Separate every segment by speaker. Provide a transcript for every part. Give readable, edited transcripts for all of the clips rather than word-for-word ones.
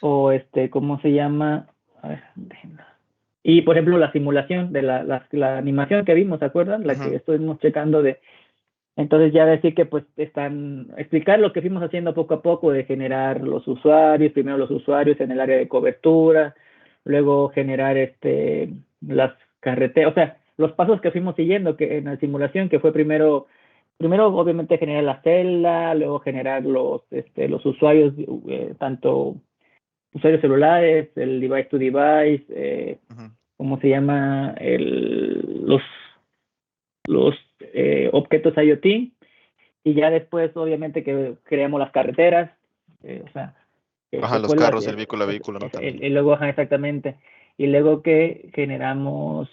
Speaker 1: o ¿cómo se llama? A ver, y por ejemplo la simulación de la animación que vimos, ¿se acuerdan? La que estuvimos checando entonces ya decir que pues explicar lo que fuimos haciendo poco a poco de generar los usuarios, primero los usuarios en el área de cobertura, luego generar las carreteras, o sea, los pasos que fuimos siguiendo que en la simulación, que fue primero obviamente generar la celda, luego generar los usuarios, tanto usuarios celulares, el device to device, ¿cómo se llama? Los objetos IoT, y ya después obviamente que creamos las carreteras, o sea,
Speaker 2: los carros, el vehículo a vehículo, ¿no? También.
Speaker 1: Y luego, exactamente, y luego que generamos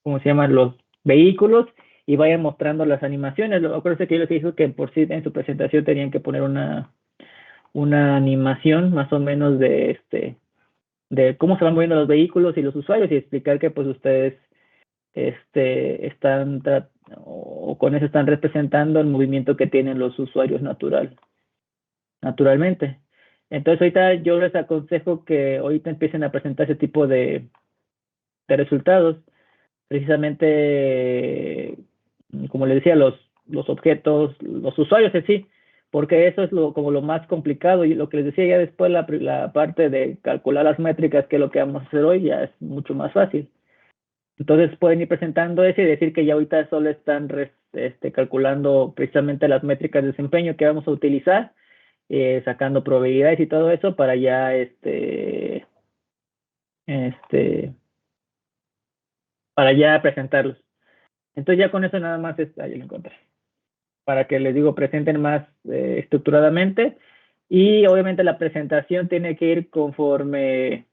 Speaker 1: ¿cómo se llaman? Los vehículos, y vayan mostrando las animaciones. Acuérdense que yo les dije que por sí en su presentación tenían que poner una animación más o menos de cómo se van moviendo los vehículos y los usuarios, y explicar que pues ustedes están o con eso están representando el movimiento que tienen los usuarios naturalmente. Entonces ahorita yo les aconsejo que ahorita empiecen a presentar ese tipo de resultados, precisamente como les decía, los objetos, los usuarios en sí, porque eso es como lo más complicado, y lo que les decía ya después, la parte de calcular las métricas, que es lo que vamos a hacer hoy, ya es mucho más fácil. Entonces pueden ir presentando eso y decir que ya ahorita solo están calculando precisamente las métricas de desempeño que vamos a utilizar, sacando probabilidades y todo eso para ya para ya presentarlos. Entonces ya con eso nada más ahí lo encontré. Para que les digo, presenten más estructuradamente, y obviamente la presentación tiene que ir conforme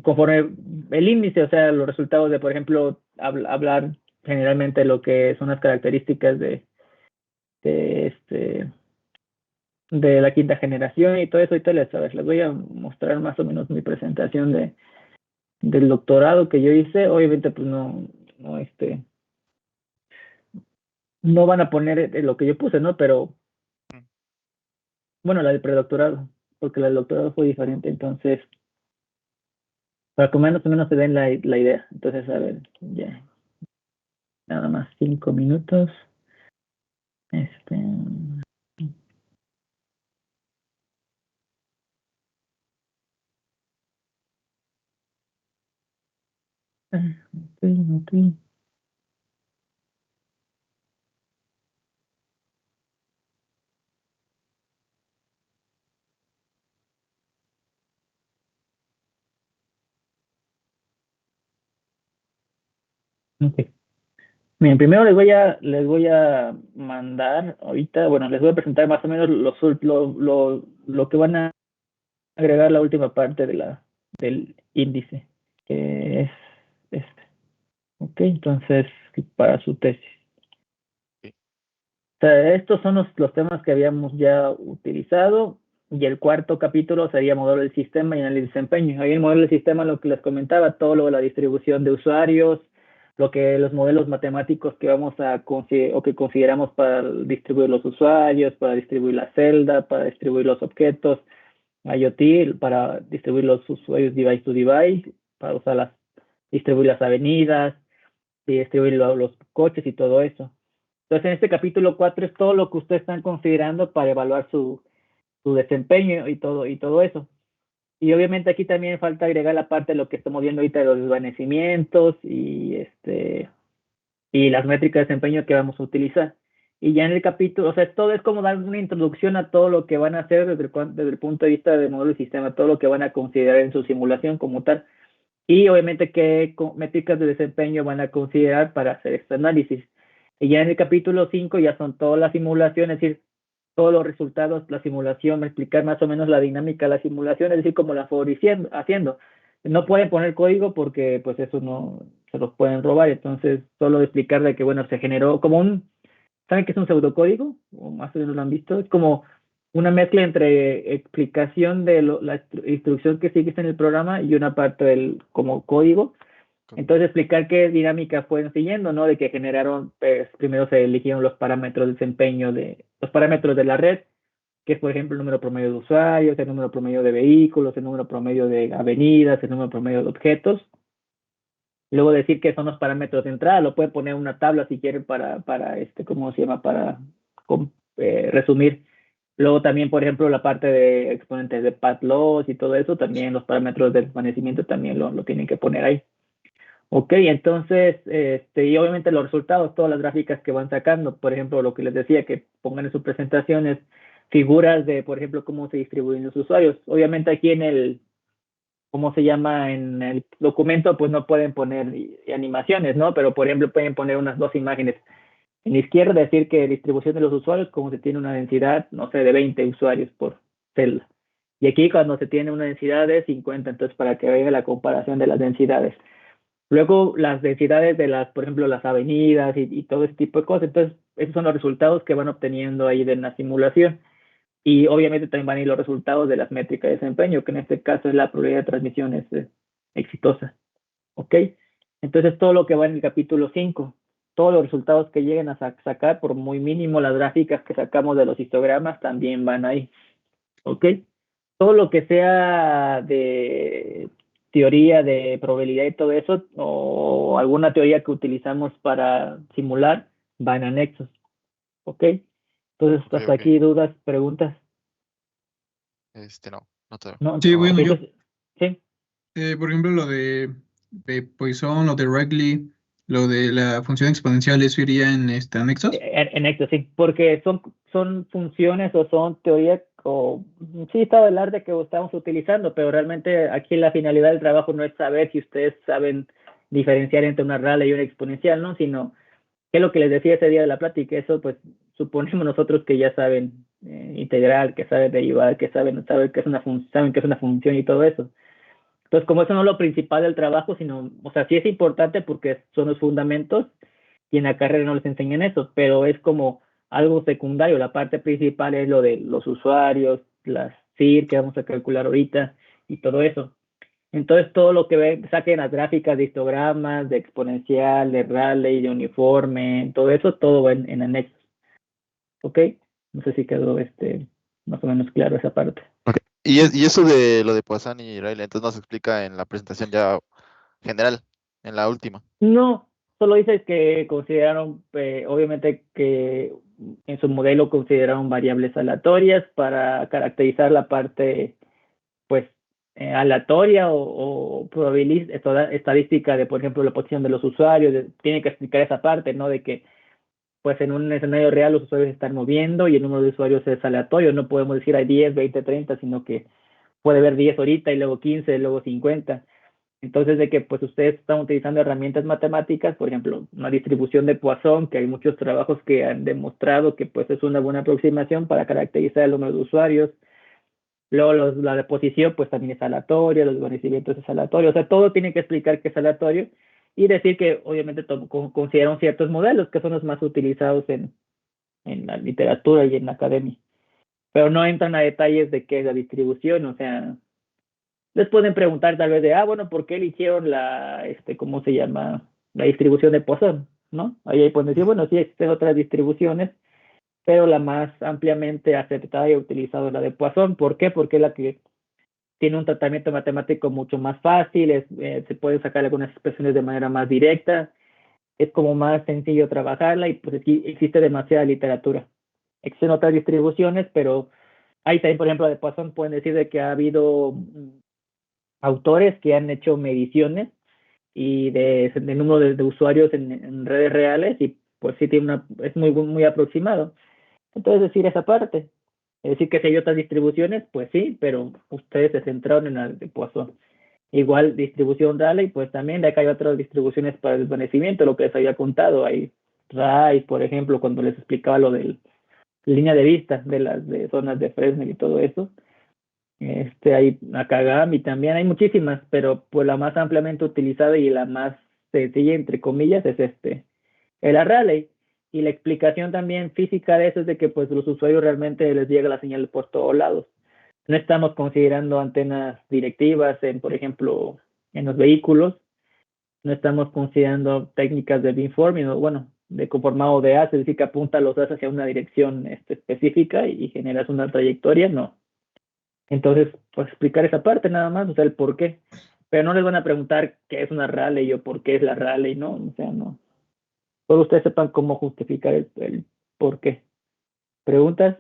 Speaker 1: conforme el índice, o sea, los resultados de, por ejemplo, hablar generalmente lo que son las características de la quinta generación y todo eso. Y les voy a mostrar más o menos mi presentación del doctorado que yo hice. Obviamente pues no van a poner lo que yo puse, ¿no? Pero bueno, la del predoctorado, porque la del doctorado fue diferente. Entonces, para que más o menos se den la idea. Entonces, a ver, ya. Nada más 5 minutos. Okay. Bien, primero les voy a mandar ahorita, bueno, les voy a presentar más o menos lo que van a agregar la última parte del índice, que es este. Ok, entonces, para su tesis.
Speaker 2: Sí.
Speaker 1: O sea, estos son los temas que habíamos ya utilizado, y el cuarto capítulo sería modelo del sistema y análisis de desempeño. Ahí el modelo del sistema, lo que les comentaba, todo lo de la distribución de usuarios, los modelos matemáticos que vamos a o que consideramos para distribuir los usuarios, para distribuir la celda, para distribuir los objetos IoT, para distribuir los usuarios device to device, para distribuir las avenidas, y distribuir los coches y todo eso. Entonces, en este capítulo 4 es todo lo que ustedes están considerando para evaluar su desempeño y todo eso. Y obviamente aquí también falta agregar la parte de lo que estamos viendo ahorita de los desvanecimientos y las métricas de desempeño que vamos a utilizar. Y ya en el capítulo, o sea, todo es como dar una introducción a todo lo que van a hacer desde el punto de vista del modelo y sistema, todo lo que van a considerar en su simulación como tal. Y obviamente qué métricas de desempeño van a considerar para hacer este análisis. Y ya en el capítulo 5 ya son todas las simulaciones, es decir, todos los resultados, la simulación, explicar más o menos la dinámica de la simulación, es decir, cómo la fue haciendo. No pueden poner código porque pues eso no se los pueden robar, entonces solo explicar de que, bueno, se generó como ¿saben qué es un pseudocódigo? O más o menos lo han visto, es como una mezcla entre explicación de la instrucción que sigues en el programa y una parte del como código. Entonces explicar qué dinámica fueron siguiendo, ¿no? De que generaron, pues, primero se eligieron los parámetros de desempeño los parámetros de la red, que es por ejemplo el número promedio de usuarios, el número promedio de vehículos, el número promedio de avenidas, el número promedio de objetos. Luego decir que son los parámetros de entrada, lo pueden poner en una tabla si quieren para ¿cómo se llama? Para resumir. Luego también, por ejemplo, la parte de exponentes de path loss y todo eso, también los parámetros de desvanecimiento también lo tienen que poner ahí. Ok, entonces, y obviamente los resultados, todas las gráficas que van sacando, por ejemplo, lo que les decía, que pongan en sus presentaciones figuras de, por ejemplo, cómo se distribuyen los usuarios. Obviamente aquí en el, ¿cómo se llama? En el documento, pues no pueden poner animaciones, ¿no? Pero, por ejemplo, pueden poner unas dos imágenes. En la izquierda decir que distribución de los usuarios, como se tiene una densidad, no sé, de 20 usuarios por celda. Y aquí cuando se tiene una densidad de 50, entonces para que vean la comparación de las densidades. Luego las densidades de las, por ejemplo, las avenidas y todo ese tipo de cosas. Entonces, esos son los resultados que van obteniendo ahí de la simulación. Y obviamente también van a ir los resultados de las métricas de desempeño, que en este caso es la probabilidad de transmisión exitosa. ¿Ok? Entonces, todo lo que va en el capítulo 5, todos los resultados que lleguen a sacar, por muy mínimo las gráficas que sacamos de los histogramas, también van ahí. ¿Ok? Todo lo que sea de teoría de probabilidad y todo eso, o alguna teoría que utilizamos para simular, va en anexos. ¿Ok? Entonces, hasta
Speaker 2: Ok.
Speaker 1: aquí, dudas, preguntas.
Speaker 2: No te veo.
Speaker 1: No,
Speaker 3: Sí,
Speaker 1: ok,
Speaker 3: bueno, yo,
Speaker 1: entonces, sí.
Speaker 3: por ejemplo, lo de Poisson, lo de Ragli, lo de la función exponencial, ¿eso iría en anexos?
Speaker 1: En esto, sí, porque son funciones o son teorías, o sí, estado del arte que estamos utilizando, pero realmente aquí la finalidad del trabajo no es saber si ustedes saben diferenciar entre una Rayleigh y una exponencial, ¿no? Sino, qué es lo que les decía ese día de la plática, eso pues suponemos nosotros que ya saben integral, que saben derivar, que saben que es saben que es una función y todo eso. Entonces, como eso no es lo principal del trabajo, sino, o sea, sí es importante porque son los fundamentos y en la carrera no les enseñan eso, pero es como algo secundario. La parte principal es lo de los usuarios, las CIR que vamos a calcular ahorita y todo eso. Entonces, todo lo que saquen las gráficas de histogramas, de exponencial, de Rayleigh, de uniforme, todo eso, todo va en anexos. ¿Ok? No sé si quedó más o menos claro esa parte.
Speaker 2: Ok. Y eso de lo de Poisson y Rayleigh, entonces nos explica en la presentación ya general, en la última.
Speaker 1: No, solo dice que consideraron, obviamente que en su modelo consideraron variables aleatorias para caracterizar la parte, pues, aleatoria o probabilística, estadística de, por ejemplo, la posición de los usuarios. Tiene que explicar esa parte, ¿no? De que, pues, en un escenario real los usuarios se están moviendo y el número de usuarios es aleatorio. No podemos decir hay 10, 20, 30, sino que puede haber 10 ahorita y luego 15, luego 50. Entonces, de que pues ustedes están utilizando herramientas matemáticas, por ejemplo, una distribución de Poisson, que hay muchos trabajos que han demostrado que pues es una buena aproximación para caracterizar el número de usuarios. Luego la deposición pues también es aleatoria, los desvanecimientos es aleatorio, o sea, todo tiene que explicar que es aleatorio y decir que obviamente consideran ciertos modelos que son los más utilizados en la literatura y en la academia, pero no entran a detalles de qué es la distribución, o sea, les pueden preguntar tal vez de, bueno, ¿por qué eligieron ¿cómo se llama? La distribución de Poisson, ¿no? Ahí pueden decir, bueno, sí existen otras distribuciones, pero la más ampliamente aceptada y utilizada es la de Poisson. ¿Por qué? Porque es la que tiene un tratamiento matemático mucho más fácil, se pueden sacar algunas expresiones de manera más directa, es como más sencillo trabajarla y pues aquí existe demasiada literatura. Existen otras distribuciones, pero ahí también, por ejemplo, de Poisson pueden decir de que ha habido autores que han hecho mediciones y de número de usuarios en redes reales y pues sí tiene es muy aproximado. Entonces decir esa parte, es decir que si hay otras distribuciones, pues sí, pero ustedes se centraron en la de Poisson. Igual distribución Rayleigh, pues también de acá hay otras distribuciones para el desvanecimiento, lo que les había contado, hay RAI, por ejemplo, cuando les explicaba lo de línea de vista de las de zonas de Fresnel y todo eso, hay Nakagami también, hay muchísimas, pero pues la más ampliamente utilizada y la más sencilla, entre comillas, es el Rayleigh. Y la explicación también física de eso es de que pues los usuarios realmente les llega la señal por todos lados. No estamos considerando antenas directivas por ejemplo, en los vehículos, no estamos considerando técnicas de beamforming, o bueno, de conformado de as, es decir, que apunta los as hacia una dirección específica y generas una trayectoria, no. Entonces, pues explicar esa parte nada más, o sea, el por qué. Pero no les van a preguntar qué es una rally o por qué es la rally, ¿no? O sea, no. Solo ustedes sepan cómo justificar el por qué. ¿Preguntas?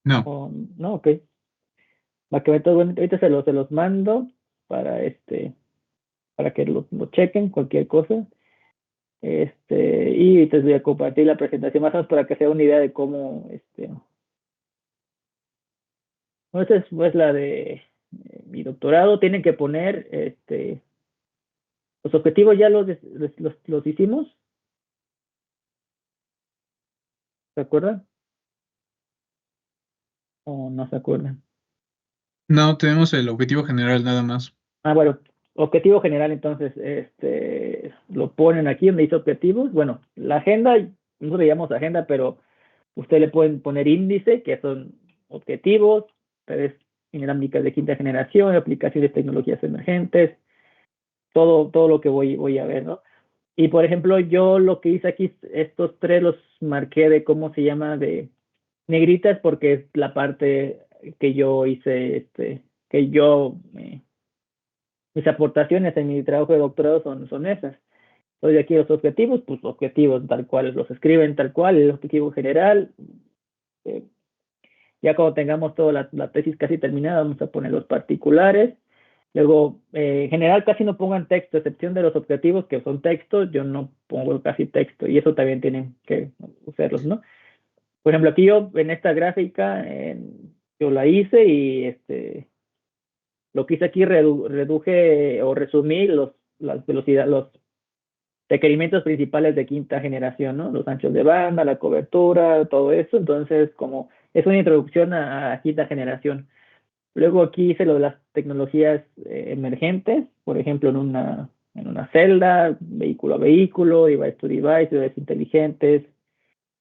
Speaker 3: No.
Speaker 1: O, no, ok. Va que entonces, bueno, ahorita se los mando para para que lo chequen, cualquier cosa. Y te voy a compartir la presentación más o menos para que sea una idea de cómo, no, esta es la de mi doctorado. Tienen que poner, los objetivos ya los hicimos, ¿se acuerdan? ¿O no se acuerdan?
Speaker 3: No, tenemos el objetivo general nada más.
Speaker 1: Ah, bueno, objetivo general, entonces, lo ponen aquí donde dice objetivos. Bueno, la agenda, nosotros le llamamos agenda, pero usted le pueden poner índice, que son objetivos, redes dinámicas de quinta generación, aplicaciones de tecnologías emergentes, todo lo que voy a ver, ¿no? Y por ejemplo, yo lo que hice aquí, estos tres los marqué de cómo se llama de negritas, porque es la parte que yo hice, que yo, mis aportaciones en mi trabajo de doctorado son esas. Entonces aquí los objetivos, pues objetivos tal cual, los escriben tal cual, el objetivo general. eh, ya cuando tengamos toda la tesis casi terminada, vamos a poner los particulares. Luego, en general casi no pongan texto, a excepción de los objetivos que son textos, yo no pongo casi texto y eso también tienen que usarlos, ¿no? Por ejemplo, aquí yo en esta gráfica, yo la hice y lo que hice aquí reduje o resumí las velocidades, los requerimientos principales de quinta generación, ¿no? Los anchos de banda, la cobertura, todo eso. Entonces, como es una introducción a quinta generación. Luego aquí hice lo de las tecnologías emergentes, por ejemplo, en una celda, vehículo a vehículo, device to device, redes inteligentes,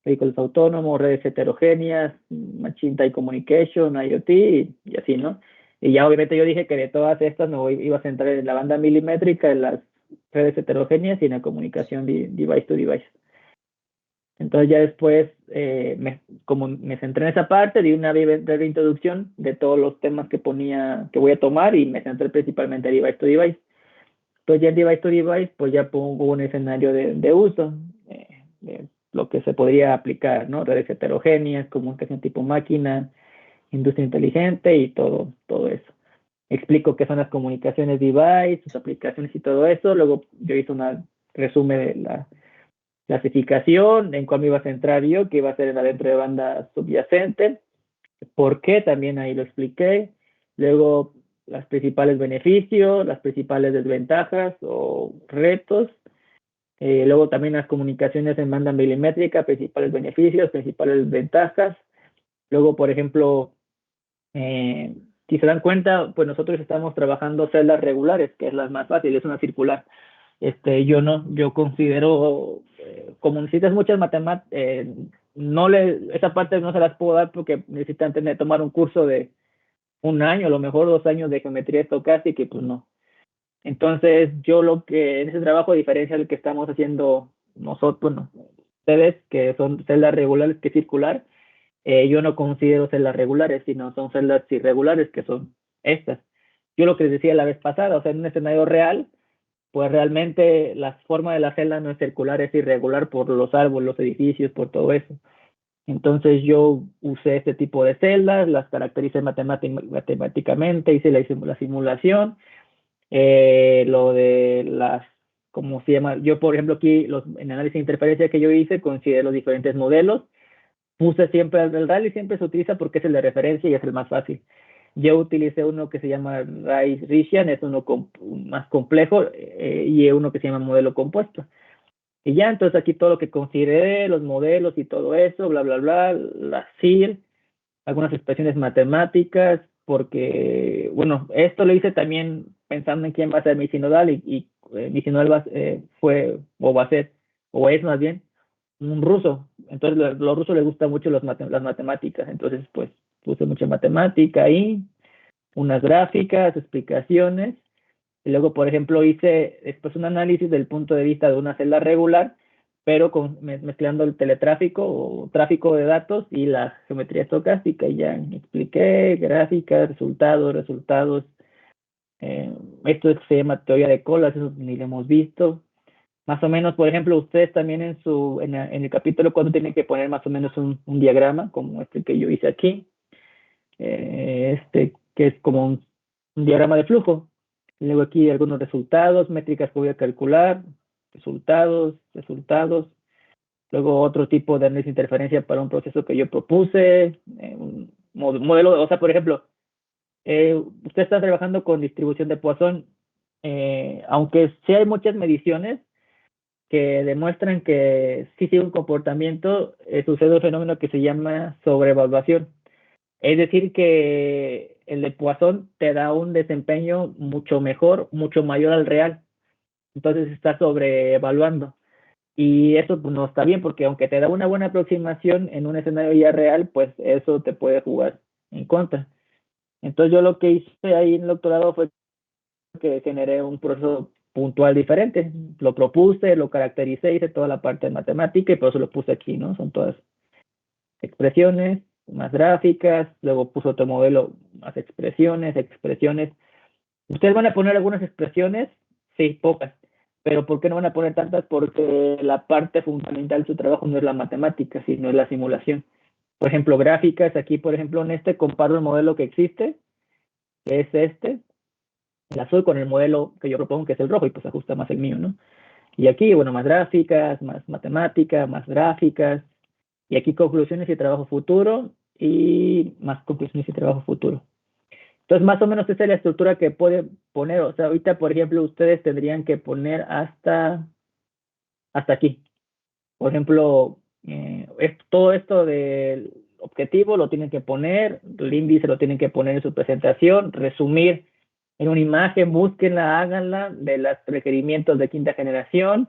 Speaker 1: vehículos autónomos, redes heterogéneas, Machine Type Communication, IoT y así, ¿no? Y ya obviamente yo dije que de todas estas me iba a centrar en la banda milimétrica, en las redes heterogéneas y en la comunicación device to device. Entonces ya después, como me centré en esa parte, di una breve introducción de todos los temas que voy a tomar y me centré principalmente en device to device. Entonces ya en device to device, pues ya pongo un escenario de uso, de lo que se podría aplicar, ¿no? Redes heterogéneas, comunicación tipo máquina, industria inteligente y todo eso. Explico qué son las comunicaciones device, sus aplicaciones y todo eso. Luego yo hice un resumen de la clasificación, en cuál me iba a centrar yo, que iba a ser en la dentro de banda subyacente, por qué también ahí lo expliqué, luego los principales beneficios, las principales desventajas o retos, luego también las comunicaciones en banda milimétrica, principales beneficios, principales ventajas, luego por ejemplo, si se dan cuenta, pues nosotros estamos trabajando celdas regulares, que es la más fácil, es una circular. Yo no, yo considero, como necesitas muchas matemáticas, esa parte no se las puedo dar porque necesitan tomar un curso de un año, a lo mejor 2 años de geometría estocástica y pues no. Entonces, yo lo que en ese trabajo, a diferencia del que estamos haciendo nosotros, bueno, ustedes, que son celdas regulares que circular, yo no considero celdas regulares, sino son celdas irregulares, que son estas. Yo lo que les decía la vez pasada, o sea, en un escenario real, pues realmente la forma de la celda no es circular, es irregular por los árboles, los edificios, por todo eso. Entonces yo usé este tipo de celdas, las caractericé matemáticamente, hice la simulación, lo de ¿cómo se llama? Yo, por ejemplo, aquí en análisis de interferencia que yo hice, consideré los diferentes modelos, puse siempre el rally, siempre se utiliza porque es el de referencia y es el más fácil. Yo utilicé uno que se llama Rice-Rishian, es uno más complejo, y uno que se llama modelo compuesto. Y ya, entonces aquí todo lo que consideré, los modelos y todo eso, bla, bla, bla, la CIR, algunas expresiones matemáticas, porque, bueno, esto lo hice también pensando en quién va a ser mi sinodal y mi sinodal fue, o va a ser, o es más bien, un ruso. Entonces, a los rusos les gustan mucho las matemáticas. Entonces, pues, puse mucha matemática ahí, unas gráficas, explicaciones. Y luego, por ejemplo, hice después un análisis del punto de vista de una celda regular, pero mezclando el teletráfico o tráfico de datos y la geometría estocástica. Y ya expliqué gráficas, resultados. Esto se llama teoría de colas, eso ni lo hemos visto. Más o menos, por ejemplo, ustedes también en el capítulo 4 tienen que poner más o menos un diagrama, como este que yo hice aquí, que es como un diagrama de flujo. Luego aquí algunos resultados, métricas que voy a calcular, resultados. Luego otro tipo de análisis de interferencia para un proceso que yo propuse, un modelo, o sea, por ejemplo, usted está trabajando con distribución de Poisson, aunque sí hay muchas mediciones que demuestran que sí sigue un comportamiento, sucede un fenómeno que se llama sobrevaluación. Es decir, que el de Poisson te da un desempeño mucho mejor, mucho mayor al real. Entonces está sobrevaluando. Y eso pues, no está bien, porque aunque te da una buena aproximación en un escenario ya real, pues eso te puede jugar en contra. Entonces yo lo que hice ahí en el doctorado fue que generé un proceso puntual diferente. Lo propuse, lo caractericé, hice toda la parte de matemática y por eso lo puse aquí, ¿no? Son todas expresiones, más gráficas, luego puse otro modelo, más expresiones. ¿Ustedes van a poner algunas expresiones? Sí, pocas. Pero ¿por qué no van a poner tantas? Porque la parte fundamental de su trabajo no es la matemática, sino es la simulación. Por ejemplo, gráficas, aquí por ejemplo en este comparo el modelo que existe, que es el azul, con el modelo que yo propongo, que es el rojo, y pues ajusta más el mío, ¿no? Y aquí, bueno, más gráficas, más matemática, más gráficas, y aquí conclusiones y trabajo futuro, y más conclusiones y trabajo futuro. Entonces, más o menos esa es la estructura que puede poner. O sea, ahorita, por ejemplo, ustedes tendrían que poner hasta aquí. Por ejemplo, todo esto del objetivo lo tienen que poner, el índice lo tienen que poner en su presentación, resumir en una imagen, búsquenla, háganla, de los requerimientos de quinta generación,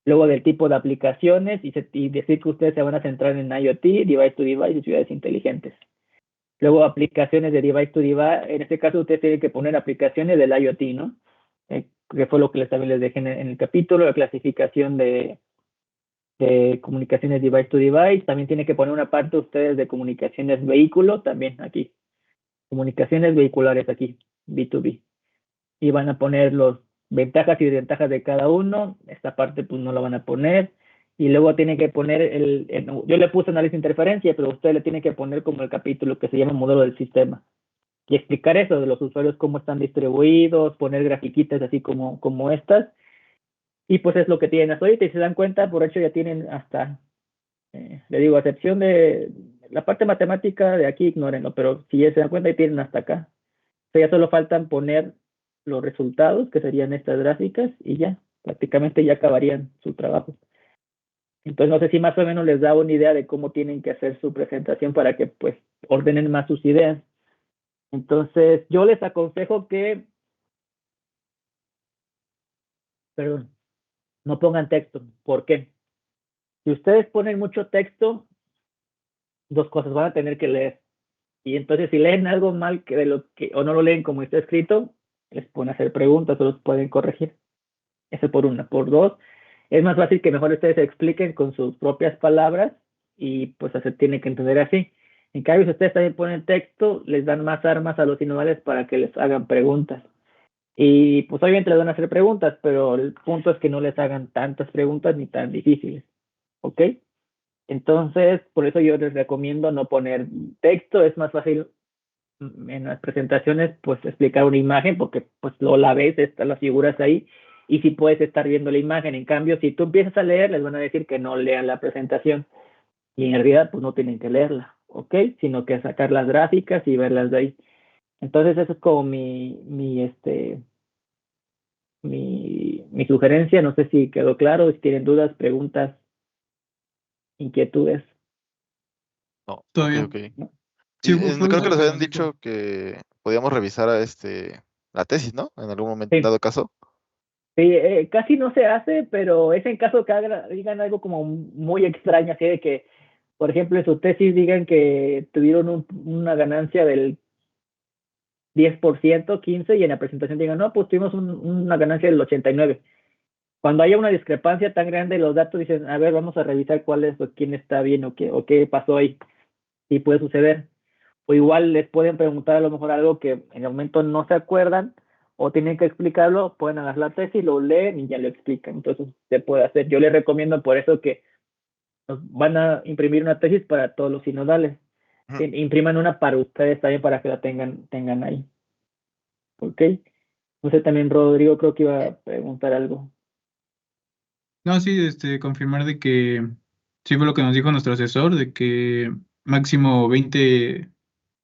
Speaker 1: luego del tipo de aplicaciones y decir que ustedes se van a centrar en IoT, device to device y ciudades inteligentes. Luego aplicaciones de device to device, en este caso ustedes tienen que poner aplicaciones del IoT, ¿no? Que fue lo que también les dejé en el capítulo, la clasificación de comunicaciones device to device. También tiene que poner una parte ustedes de comunicaciones vehículo, también aquí. Comunicaciones vehiculares aquí, B2B. Y van a poner los ventajas y desventajas de cada uno. Esta parte pues no la van a poner. Y luego tiene que poner yo le puse análisis de interferencia, pero usted le tiene que poner como el capítulo que se llama modelo del sistema. Y explicar eso de los usuarios, cómo están distribuidos, poner grafiquitas así como estas. Y pues es lo que tienen hasta ahorita. Y se dan cuenta, por hecho ya tienen hasta, le digo, a excepción de la parte matemática de aquí, ignórenlo, pero si ya se dan cuenta, ya tienen hasta acá. O sea, ya solo faltan poner los resultados, que serían estas gráficas, y ya, prácticamente ya acabarían su trabajo. Entonces, no sé si más o menos les da una idea de cómo tienen que hacer su presentación para que, pues, ordenen más sus ideas. Entonces, yo les aconsejo que, perdón, no pongan texto. ¿Por qué? Si ustedes ponen mucho texto, dos cosas van a tener que leer. Y entonces, si leen algo mal o no lo leen como está escrito, les pueden hacer preguntas o los pueden corregir. Eso por una. Por dos, es más fácil que mejor ustedes se expliquen con sus propias palabras y pues se tiene que entender así. En cambio, si ustedes también ponen texto, les dan más armas a los innovadores para que les hagan preguntas. Y pues obviamente les van a hacer preguntas, pero el punto es que no les hagan tantas preguntas ni tan difíciles. ¿Ok? Entonces, por eso yo les recomiendo no poner texto. Es más fácil en las presentaciones, pues explicar una imagen, porque pues lo la ves, están las figuras ahí, y si puedes estar viendo la imagen. En cambio, si tú empiezas a leer, les van a decir que no lean la presentación, y en realidad pues no tienen que leerla, ¿ok? Sino que sacar las gráficas y verlas de ahí. Entonces, eso es como mi sugerencia. No sé si quedó claro, si tienen dudas, preguntas, inquietudes.
Speaker 2: No,
Speaker 3: Todo
Speaker 2: ok,
Speaker 3: bien.
Speaker 2: ok.
Speaker 3: Sí,
Speaker 2: Creo que nos habían
Speaker 3: básico.
Speaker 2: dicho que podíamos revisar la tesis, ¿no? En algún momento,
Speaker 1: Sí.
Speaker 2: dado caso.
Speaker 1: Sí, casi no se hace, pero es en caso que digan algo como muy extraño, así de que, por ejemplo, en su tesis digan que tuvieron una ganancia del 10%, 15%, y en la presentación digan, no, pues tuvimos una ganancia del 89%. Cuando haya una discrepancia tan grande de los datos, dicen, a ver, vamos a revisar cuál es, quién está bien o qué pasó ahí. Y puede suceder. O igual les pueden preguntar a lo mejor algo que en el momento no se acuerdan o tienen que explicarlo, pueden agarrar la tesis, lo leen y ya lo explican. Entonces se puede hacer. Yo les recomiendo por eso que nos van a imprimir una tesis para todos los sinodales. Impriman una para ustedes también para que la tengan ahí. ¿Ok? No sé, también Rodrigo creo que iba a preguntar algo.
Speaker 3: No, sí, confirmar de que sí fue lo que nos dijo nuestro asesor, de que máximo 20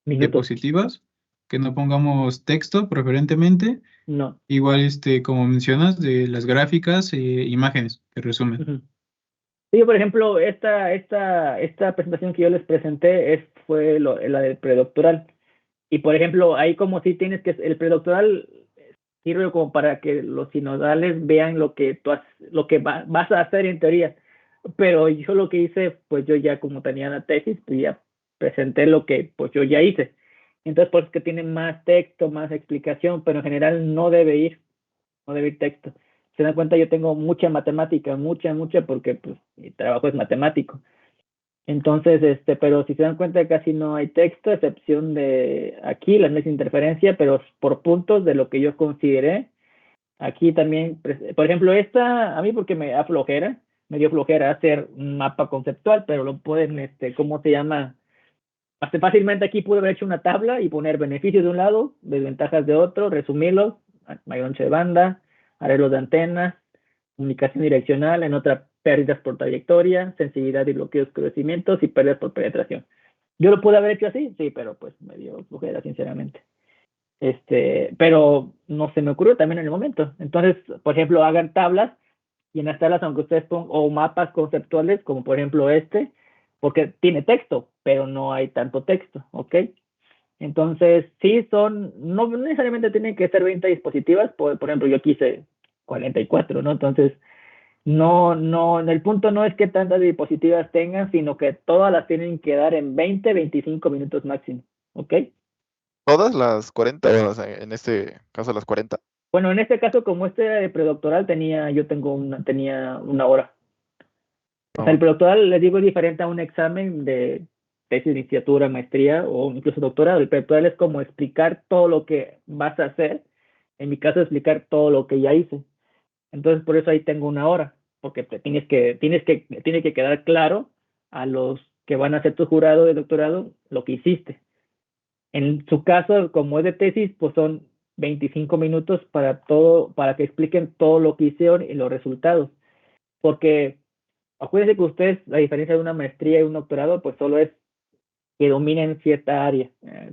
Speaker 1: Minutos.
Speaker 3: diapositivas, que no pongamos texto preferentemente,
Speaker 1: No.
Speaker 3: igual como mencionas, de las gráficas e imágenes que resumen.
Speaker 1: Uh-huh. Sí, por ejemplo, esta presentación que yo les presenté fue la del predoctoral. Y por ejemplo, ahí como si tienes que, el predoctoral sirve como para que los sinodales vean lo que vas a hacer en teoría. Pero yo lo que hice, pues yo ya como tenía la tesis, pues ya presenté lo que pues yo ya hice. Entonces, pues que tiene más texto, más explicación, pero en general no debe ir texto. Se dan cuenta, yo tengo mucha matemática, mucha, porque pues mi trabajo es matemático. Entonces, pero si se dan cuenta casi no hay texto, a excepción de aquí, la misma interferencia, pero por puntos de lo que yo consideré. Aquí también, por ejemplo, a mí porque me dio flojera hacer un mapa conceptual, pero lo pueden, ¿cómo se llama? Hasta fácilmente aquí pude haber hecho una tabla y poner beneficios de un lado, desventajas de otro, resumirlos, mayor ancho de banda, arreglos de antenas, comunicación direccional, en otra pérdidas por trayectoria, sensibilidad y bloqueos de crecimientos y pérdidas por penetración. Yo lo pude haber hecho así, sí, pero pues me dio flojera, sinceramente. Pero no se me ocurrió también en el momento. Entonces, por ejemplo, hagan tablas y en las tablas, aunque ustedes pongan, o mapas conceptuales, como por ejemplo porque tiene texto, pero no hay tanto texto, ¿ok? Entonces, sí no necesariamente tienen que ser 20 dispositivas, por ejemplo, yo quise 44, ¿no? Entonces, el punto no es que tantas diapositivas tengan, sino que todas las tienen que dar en 20, 25 minutos máximo, ¿ok?
Speaker 2: ¿Todas las 40? O sea, en este caso las 40.
Speaker 1: Bueno, en este caso, como predoctoral tenía una hora. O sea, el predoctoral, les digo, es diferente a un examen de tesis, licenciatura, maestría o incluso doctorado. El predoctoral es como explicar todo lo que vas a hacer. En mi caso, explicar todo lo que ya hice. Entonces, por eso ahí tengo una hora, porque tiene que quedar claro a los que van a hacer tu jurado de doctorado lo que hiciste. En su caso, como es de tesis, pues son 25 minutos para que expliquen todo lo que hicieron y los resultados. Porque acuérdense que ustedes, la diferencia de una maestría y un doctorado, pues solo es que dominen cierta área,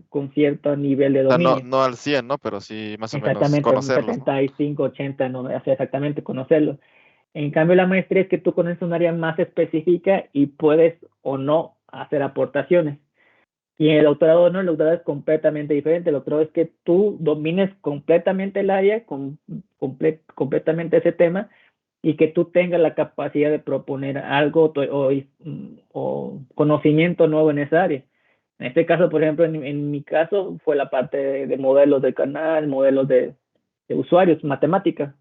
Speaker 1: con cierto nivel de
Speaker 2: O sea,
Speaker 1: dominio.
Speaker 2: no al 100, ¿no? Pero sí más o menos
Speaker 1: Exactamente, un
Speaker 2: conocerlos, ¿no?
Speaker 1: 75, 80, no hace exactamente conocerlo. En cambio, la maestría es que tú conoces un área más específica y puedes o no hacer aportaciones. Y en el doctorado no, el doctorado es completamente diferente. El doctorado es que tú domines completamente el área, completamente ese tema, y que tú tengas la capacidad de proponer algo o conocimiento nuevo en esa área. En este caso, por ejemplo, en mi caso fue la parte de modelos de canal, modelos de usuarios, matemática.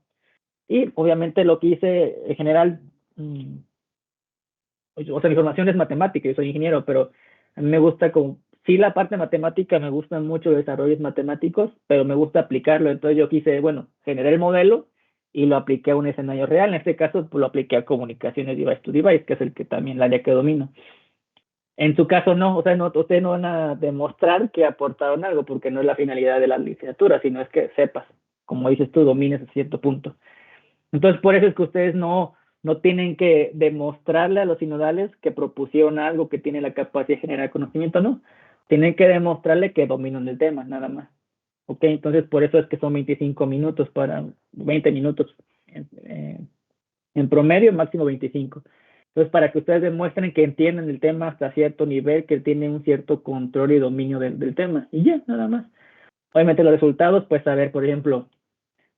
Speaker 1: Y obviamente lo que hice en general, o sea, mi formación es matemática, yo soy ingeniero, pero a mí me gusta sí, la parte matemática, me gustan mucho los desarrollos matemáticos, pero me gusta aplicarlo. Entonces yo quise, bueno, generé el modelo y lo apliqué a un escenario real. En este caso, pues, lo apliqué a comunicaciones device to device, que es el que también la área que domino. En su caso no, o sea, ustedes no van a demostrar que aportaron algo, porque no es la finalidad de la licenciatura, sino es que sepas, como dices tú, domines a cierto punto. Entonces, por eso es que ustedes no tienen que demostrarle a los sinodales que propusieron algo, que tiene la capacidad de generar conocimiento, no. Tienen que demostrarle que dominan el tema, nada más. ¿Ok? Entonces, por eso es que son 25 minutos 20 minutos en promedio, máximo 25. Entonces, para que ustedes demuestren que entienden el tema hasta cierto nivel, que tienen un cierto control y dominio del tema. Y ya, nada más. Obviamente los resultados, pues a ver, por ejemplo,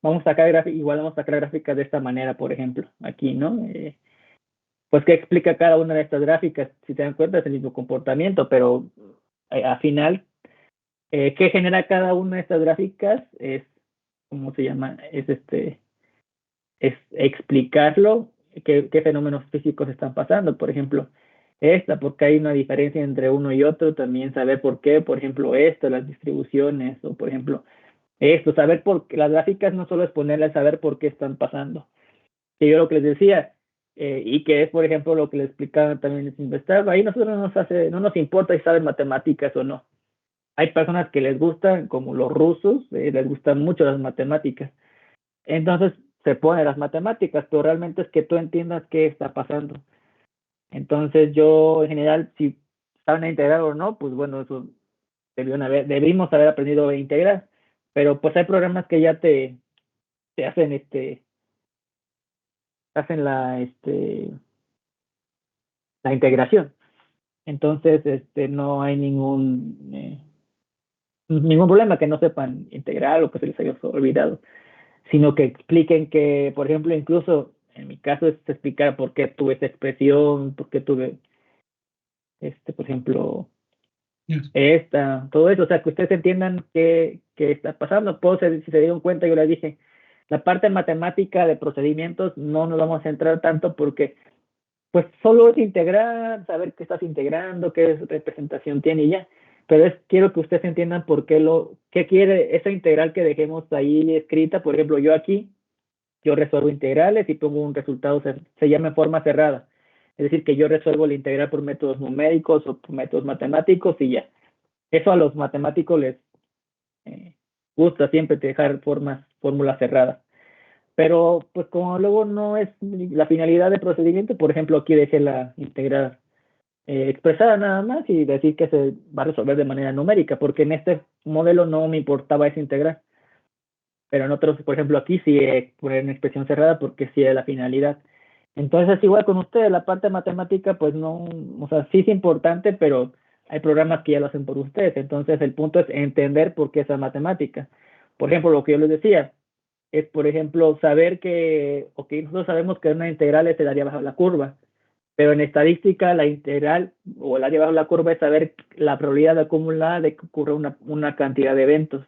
Speaker 1: vamos a sacar gráficas de esta manera, por ejemplo, aquí, ¿no? Pues qué explica cada una de estas gráficas, si se dan cuenta es el mismo comportamiento, pero al final ¿Qué genera cada una de estas gráficas? Es, ¿cómo se llama? Es explicarlo, qué fenómenos físicos están pasando. Por ejemplo, porque hay una diferencia entre uno y otro, también saber por qué, por ejemplo, las distribuciones, o por ejemplo, saber por qué. Las gráficas no solo es ponerle a saber por qué están pasando. Que yo lo que les decía, y que es, por ejemplo, lo que les explicaba también les investaba, ahí nosotros no nos importa si saben matemáticas o no. Hay personas que les gustan, como los rusos, les gustan mucho las matemáticas. Entonces se ponen las matemáticas, pero realmente es que tú entiendas qué está pasando. Entonces yo, en general, si saben a integrar o no, pues bueno, eso debimos haber aprendido a integrar. Pero pues hay programas que ya te hacen hacen la integración. Entonces, no hay ningún problema que no sepan integrar o que se les haya olvidado, sino que expliquen que, por ejemplo, incluso en mi caso es explicar por qué tuve esta expresión, por qué tuve, por ejemplo, todo eso, o sea, que ustedes entiendan qué está pasando. Si se dieron cuenta, yo les dije, la parte matemática de procedimientos no nos vamos a centrar tanto porque pues solo es integrar, saber qué estás integrando, qué representación tiene y ya. Pero quiero que ustedes entiendan qué quiere esa integral que dejemos ahí escrita. Por ejemplo, yo resuelvo integrales y pongo un resultado, se llama forma cerrada. Es decir, que yo resuelvo la integral por métodos numéricos o por métodos matemáticos y ya. Eso a los matemáticos les gusta siempre dejar fórmulas cerradas. Pero pues como luego no es la finalidad del procedimiento, por ejemplo, aquí dejé la integral expresada nada más y decir que se va a resolver de manera numérica, porque en este modelo no me importaba esa integral. Pero en otros, por ejemplo, aquí sí poner una expresión cerrada porque sí es la finalidad. Entonces, igual con ustedes, la parte matemática, pues no, o sea, sí es importante, pero hay programas que ya lo hacen por ustedes. Entonces, el punto es entender por qué esa matemática. Por ejemplo, lo que yo les decía, es, por ejemplo, saber nosotros sabemos que una integral es el área bajo la curva, pero en estadística la integral o el área bajo la curva es saber la probabilidad acumulada de que ocurra una cantidad de eventos.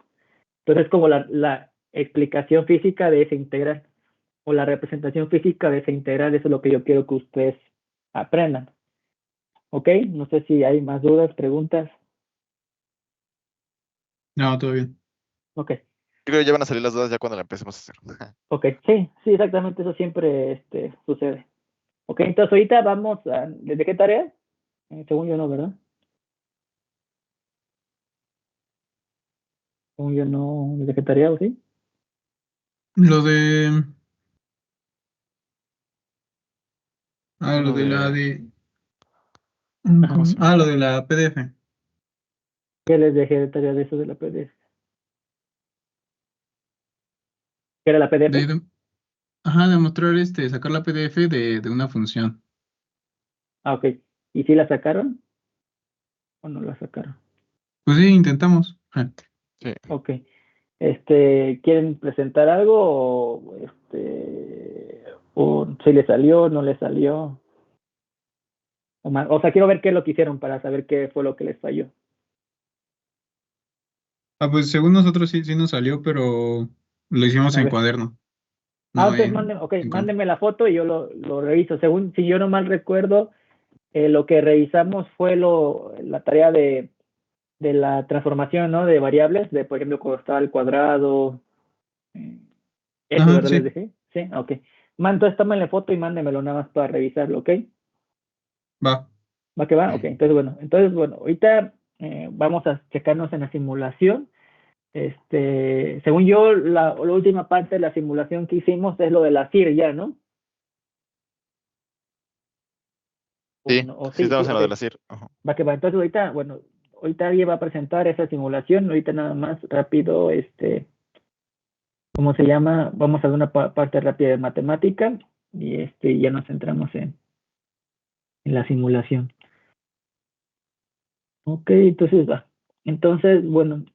Speaker 1: Entonces, es como la explicación física de esa integral o la representación física de esa integral, eso es lo que yo quiero que ustedes aprendan. ¿Ok? No sé si hay más dudas, preguntas.
Speaker 3: No, todo bien.
Speaker 1: Ok.
Speaker 2: Yo creo que ya van a salir las dudas ya cuando la empecemos a hacer.
Speaker 1: Ok, sí, exactamente, eso siempre sucede. Ok, entonces ahorita vamos ¿desde qué tarea? Según yo no, ¿verdad? Según yo no, ¿desde qué tarea o sí?
Speaker 3: Lo de. Lo
Speaker 2: Lo
Speaker 3: de la
Speaker 2: de...
Speaker 3: de.
Speaker 2: ¿Cómo se llama?
Speaker 3: Lo de la PDF.
Speaker 1: ¿Qué les dejé de tarea de eso de la PDF? ¿Qué era la PDF?
Speaker 3: Demostrar sacar la PDF de una función.
Speaker 1: Ah, ok. ¿Y si la sacaron o no la sacaron?
Speaker 3: Pues sí, intentamos.
Speaker 2: Sí.
Speaker 1: Ok. ¿Quieren presentar algo o si le salió, no le salió? O sea, quiero ver qué es lo que hicieron para saber qué fue lo que les falló.
Speaker 3: Pues según nosotros sí nos salió, pero lo hicimos
Speaker 1: A
Speaker 3: en
Speaker 1: ver.
Speaker 3: cuaderno, no
Speaker 1: Ok,
Speaker 3: en
Speaker 1: mándenme la foto y yo lo reviso. Si yo no mal recuerdo, lo que revisamos fue la tarea de la transformación, ¿no? De variables, por ejemplo, cuando estaba al cuadrado, eso,
Speaker 3: Ajá,
Speaker 1: ¿verdad? Les
Speaker 3: sí,
Speaker 1: dije. Sí, ok. Entonces tómenle foto y mándenmelo nada más para revisarlo, ¿ok?
Speaker 3: va.
Speaker 1: ¿Va que va? Ok, entonces, bueno, ahorita vamos a checarnos en la simulación. Según yo, la última parte de la simulación que hicimos es lo de la CIR ya, ¿no?
Speaker 2: Sí, sí
Speaker 1: Sí,
Speaker 2: estamos en
Speaker 1: ok.
Speaker 2: lo de la CIR. Ajá.
Speaker 1: Va que va. Entonces ahorita, bueno, ahorita alguien va a presentar esa simulación. Ahorita nada más rápido, ¿cómo se llama? Vamos a ver una parte rápida de matemática y ya nos centramos en la simulación. Ok, entonces va. Entonces, bueno,